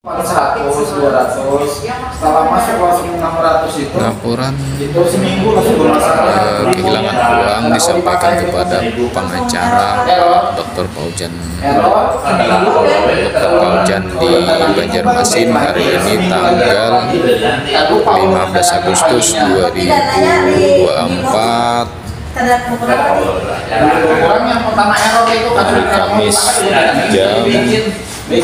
100, 200, setelah masuk langsung 600 itu Laporan seminggu langsung bermasalah. kehilangan uang disampaikan kepada pengacara Dr. Paujan. Dr. Paujan di Banjarmasin hari ini tanggal 15 Agustus 2024, hari Kamis jam 10.35.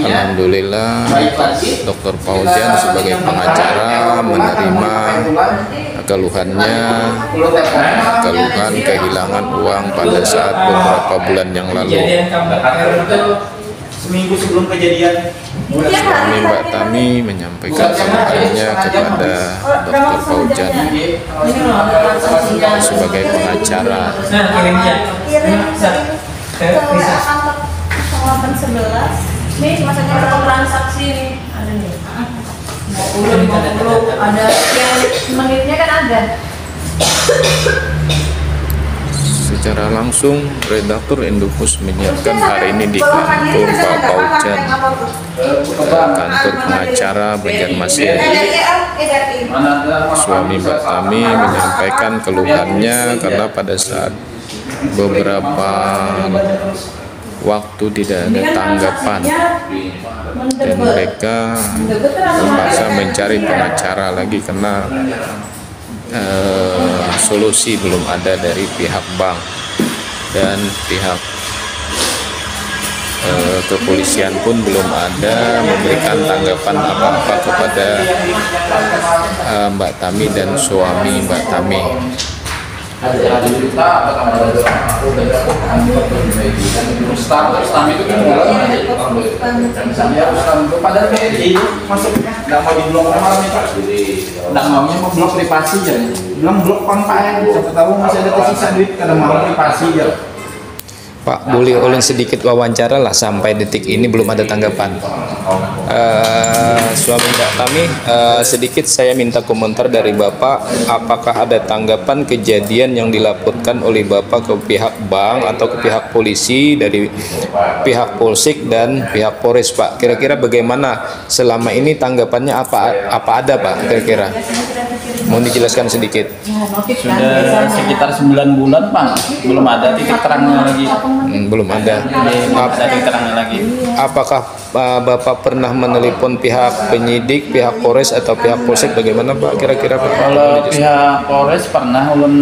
Alhamdulillah Dr. Paujan sebagai pengacara menerima keluhan kehilangan uang pada saat beberapa bulan yang lalu. Seminggu sebelum kejadian, Suami Mbak Tami menyampaikan keluhannya kepada Dr. Paujan sebagai pengacara. Ini maksudnya berapa transaksi nih? Ada nih. 50 ada yang menitnya kan ada. Secara langsung, redaktur Indopus menyiapkan hari ini di kantor Pak Paujan, kantor pengacara Banjarmasin. Suami Mbak Tami menyampaikan keluhannya karena pada saat beberapa waktu tidak ada tanggapan dan mereka terpaksa mencari pengacara lagi karena solusi belum ada dari pihak bank dan pihak kepolisian pun belum ada memberikan tanggapan apa-apa kepada Mbak Tami dan suami Mbak Tami. mau blok privasi aja, bilang blok pangkain, siapa tahu masih ada tersisa duit kadang mau privasi aja. Pak, boleh ulun sedikit wawancara lah, sampai detik ini belum ada tanggapan. Suami Mbak Tami, sedikit saya minta komentar dari Bapak, apakah ada tanggapan kejadian yang dilaporkan oleh Bapak ke pihak bank atau ke pihak polisi dari pihak Polsek dan pihak Polres, Pak? Kira-kira bagaimana selama ini tanggapannya, apa ada, Pak, kira-kira? Mohon dijelaskan sedikit. Sudah sekitar 9 bulan, Pak, belum ada titik terangnya lagi. Belum ada. Titik terangnya lagi. Apakah Bapak pernah menelpon pihak penyidik, pihak Polres atau pihak Polsek? Bagaimana, Pak, kira-kira, Pak? Kalau pihak Polres pernah ulun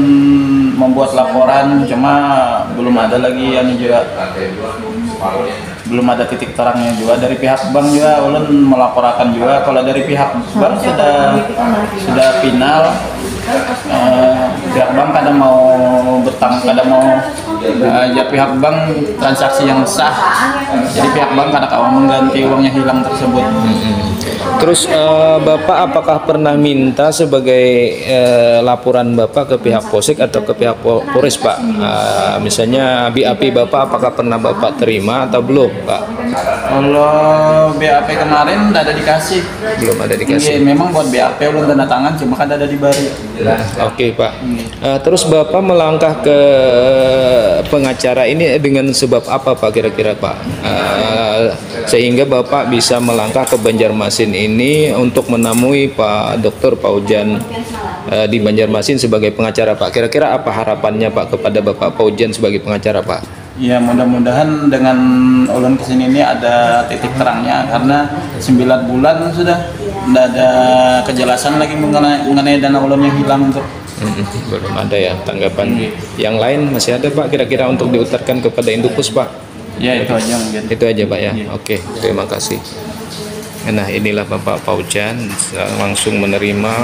membuat laporan, cuma belum ada lagi yang juga. Belum ada titik terangnya juga. Dari pihak bank juga ulun melaporkan juga. Kalau dari pihak bank sudah final, pihak bank kadang mau kadang mau ya pihak bank transaksi yang sah, jadi pihak bank kadang mau mengganti uangnya hilang tersebut. Terus Bapak apakah pernah minta sebagai laporan Bapak ke pihak Polsek atau ke pihak Polres, Pak? Misalnya BAP Bapak apakah pernah Bapak terima atau belum, Pak? Kalau BAP kemarin udah ada dikasih. Belum ada dikasih. Memang buat BAP belum tanda tangan, cuma kan ada di Bari. Oke, Pak. Terus Bapak melangkah ke pengacara ini dengan sebab apa, Pak, kira-kira, Pak? Sehingga Bapak bisa melangkah ke Banjarmasin ini untuk menemui Pak Dr. Paujan di Banjarmasin sebagai pengacara, Pak. Kira-kira apa harapannya, Pak, kepada Bapak Paujan sebagai pengacara, Pak? Ya, mudah-mudahan dengan ulun kesini ini ada titik terangnya, karena 9 bulan sudah tidak ada kejelasan lagi mengenai dana ulun yang hilang untuk. Belum ada ya tanggapan. Yang lain masih ada, Pak, kira-kira untuk diutarkan kepada Indopus, Pak? Ya, itu aja mungkin. Itu aja, Pak, ya. Oke, terima kasih. Nah, inilah Bapak Paujan langsung menerima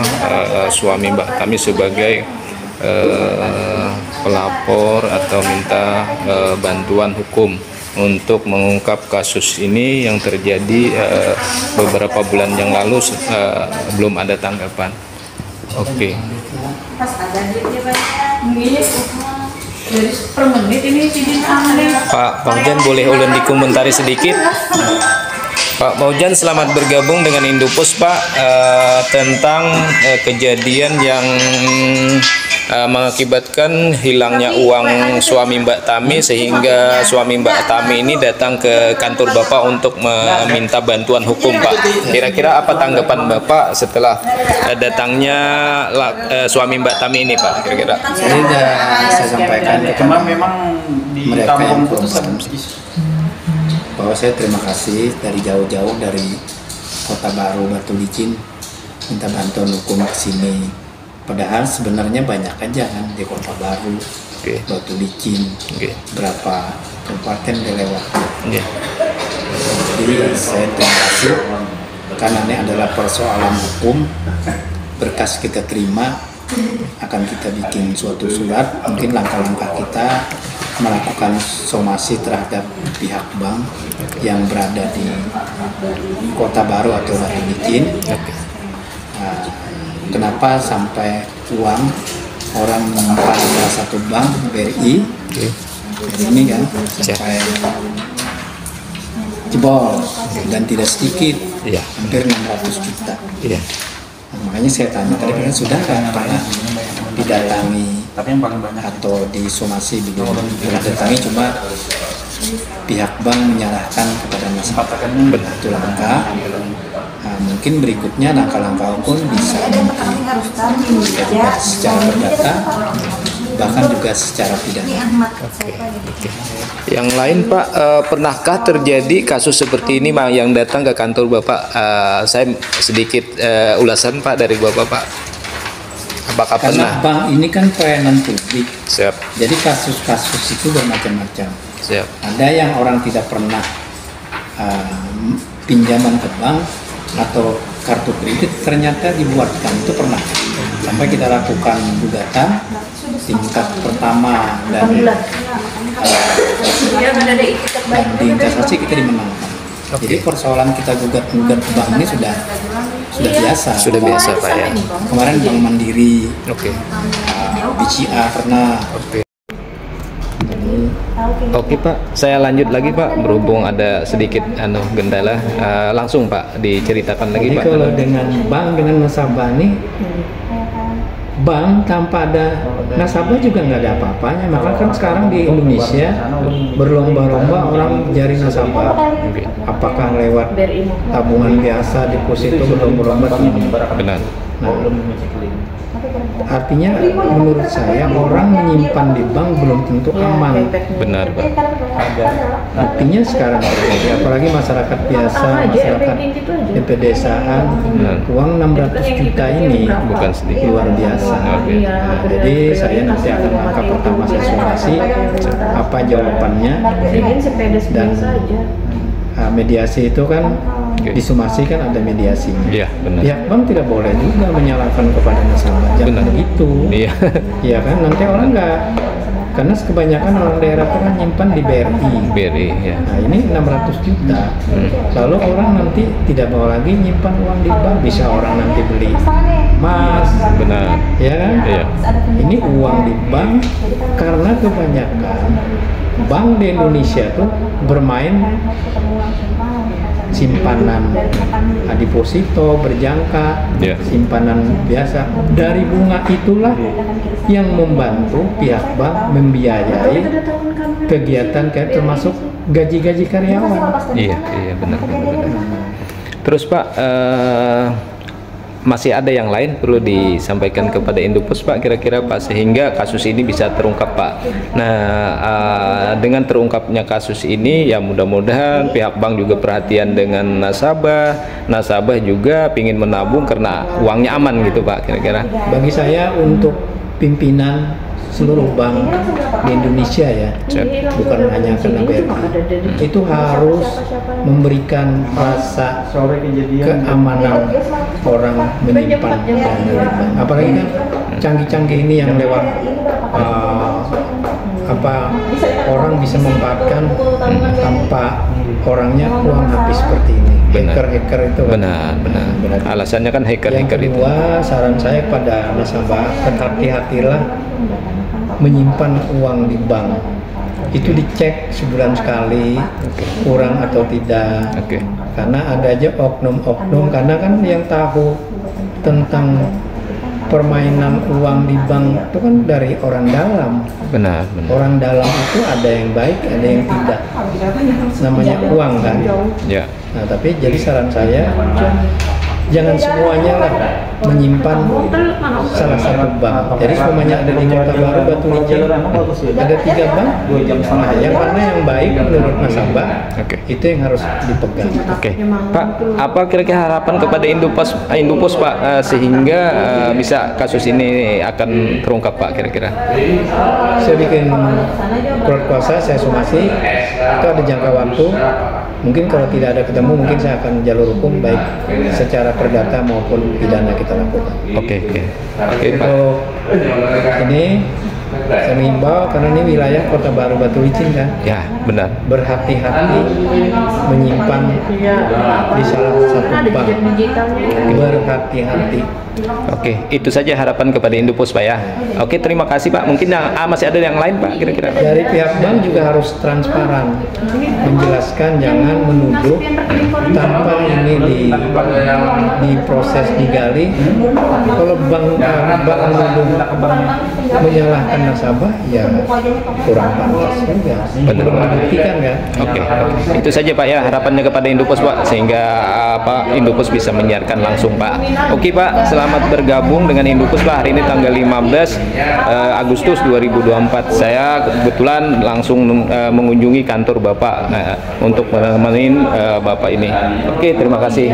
suami Mbak Tami sebagai pelapor atau minta bantuan hukum untuk mengungkap kasus ini yang terjadi beberapa bulan yang lalu. Belum ada tanggapan. Oke. Pas ada duitnya banyak, dari per menit ini Pak Paujan, boleh ulun dikomentari sedikit? Pak Paujan, selamat bergabung dengan Indopus, Pak, tentang kejadian yang mengakibatkan hilangnya uang suami Mbak Tami, sehingga suami Mbak Tami ini datang ke kantor Bapak untuk meminta bantuan hukum, Pak. Kira-kira apa tanggapan Bapak setelah datangnya suami Mbak Tami ini, Pak? Kira-kira Ini sudah saya sampaikan ke Cuma memang di mereka yang kampung itu bahwa saya terima kasih dari jauh-jauh dari Kota Baru Batu Licin minta bantuan hukum ke sini. Padahal sebenarnya banyak aja kan di Kota Baru, Oke. Batu Licin, Oke. berapa kabupaten lewat. Ya. Jadi saya terima kasih karena ini adalah persoalan hukum, berkas kita terima, akan kita bikin suatu surat, mungkin langkah-langkah kita melakukan somasi terhadap pihak bank yang berada di Kota Baru atau Batu Licin. Nah, kenapa sampai uang orang menyimpan salah satu bank BRI ini kan sampai jebol dan tidak sedikit, Iya. hampir 600 juta. Iya. Nah, makanya saya tanya tadi kan sudah kan pernah didatangi tapi yang paling banyak atau disomasi belum didatangi, cuma pihak bank menyalahkan kepada nasabah. Itu langkah. Nah, mungkin berikutnya langkah-langkah hukum bisa dilakukan secara perdata, bahkan juga secara pidana. Yang lain, Pak, pernahkah terjadi kasus seperti ini, Pak, yang datang ke kantor Bapak? Saya sedikit ulasan, Pak, dari Bapak, Pak. Apakah Karena pernah? bank ini kan pelayanan publik, Siap, jadi kasus-kasus itu bermacam-macam. siap. Ada yang orang tidak pernah pinjaman ke bank atau kartu kredit ternyata dibuatkan, itu pernah. Sampai kita lakukan gugatan tingkat pertama dan di kasasi kita dimenangkan. Jadi persoalan kita gugat bank ini sudah biasa. Sudah biasa, Pak, ya. Kemarin Bank Mandiri, Oke. BCA pernah. Oke. Oke, Pak, saya lanjut lagi, Pak, berhubung ada sedikit gendala. Langsung, Pak, diceritakan lagi, Jadi Pak. kalau dengan bank dengan nasabah nih, bank tanpa ada nasabah juga nggak ada apa-apanya. Maka kan sekarang di Indonesia berlomba-lomba orang cari nasabah. Apakah lewat tabungan biasa, deposito, berlomba-lomba. Benar. Nah, artinya menurut saya orang menyimpan di bank belum tentu aman. Benar, Pak. Buktinya sekarang terjadi, apalagi masyarakat biasa, masyarakat di pedesaan, uang 600 juta ini Bukan sedikit. luar biasa. Oke. Nah, jadi saya nanti akan langkah pertama saya somasi apa jawabannya, dan mediasi itu kan disomasi kan ada mediasinya. Iya, benar. Pihak bank tidak boleh juga menyalahkan kepada nasabah, jangan Benar. begitu. Iya. Iya kan, nanti orang nggak, karena kebanyakan orang daerah itu kan nyimpan di BRI. BRI, ya. Nah ini 600 juta, lalu orang nanti tidak mau lagi nyimpan uang di bank, bisa orang nanti beli emas, Benar. ya kan? Iya. Ini uang di bank karena kebanyakan bank di Indonesia tuh bermain simpanan deposito berjangka, Ya. simpanan biasa. Dari bunga itulah yang membantu pihak bank membiayai kegiatan kayak termasuk gaji-gaji karyawan. Iya, iya, benar, benar. Terus, Pak, masih ada yang lain perlu disampaikan kepada Indopos, Pak, kira-kira, Pak, sehingga kasus ini bisa terungkap, Pak. Nah, dengan terungkapnya kasus ini, ya mudah-mudahan pihak bank juga perhatian dengan nasabah juga ingin menabung karena uangnya aman gitu, Pak, kira-kira. Bagi saya untuk pimpinan seluruh bank di Indonesia ya, bukan hanya karena BRI, itu harus memberikan rasa keamanan orang menyimpan dana di bank. Apalagi kan canggih-canggih ini yang lewat orang bisa memanfaatkan tanpa orangnya uang habis seperti ini. Benar. Hacker itu kan. Benar. Berarti. Alasannya kan Yang hacker itu. kedua, saran saya pada nasabah, hati-hatilah menyimpan uang di bank. Itu dicek sebulan sekali, kurang atau tidak. Oke. Karena ada aja oknum-oknum, karena kan yang tahu tentang permainan uang di bank itu kan dari orang dalam. Benar, benar. Orang dalam itu ada yang baik, ada yang tidak. Namanya uang kan. Ya. Nah, tapi jadi saran saya jangan semuanya lah menyimpan salah satu bank. Jadi semuanya ada di Kota Baru Batu Licin ada 3 bank. Nah, yang mana yang baik menurut nasabah Oke. itu yang harus dipegang. Oke, Pak, apa kira-kira harapan kepada Indopos Pak sehingga bisa kasus ini akan terungkap Pak kira-kira? Saya bikin surat kuasa, saya somasi, itu ada jangka waktu. Mungkin kalau tidak ada ketemu, mungkin saya akan jalur hukum baik secara perdata maupun pidana kita lakukan. Oke, Pak. Untuk ini saya mengimbau karena ini wilayah Kota Baru Batu Licin kan, Ya, benar. berhati-hati menyimpan di salah satu bank. Berhati-hati. Oke, itu saja harapan kepada Indopos Pak ya. Oke, terima kasih Pak. Mungkin masih ada yang lain Pak kira-kira? Dari pihak bank juga harus transparan, menjelaskan, jangan menuduh tanpa ini diproses, digali. Kalau bank menuduh menyalahkan nasabah, ya kurang pantas juga. Belum membuktikan kan? Oke, itu saja Pak ya harapannya kepada Indopos Pak sehingga Indopos bisa menyiarkan langsung Pak. Oke Pak, selamat bergabung dengan Indopos Pak hari ini tanggal 15 Agustus 2024. Saya kebetulan langsung mengunjungi kantor Bapak untuk menemani Bapak ini. Oke, terima kasih.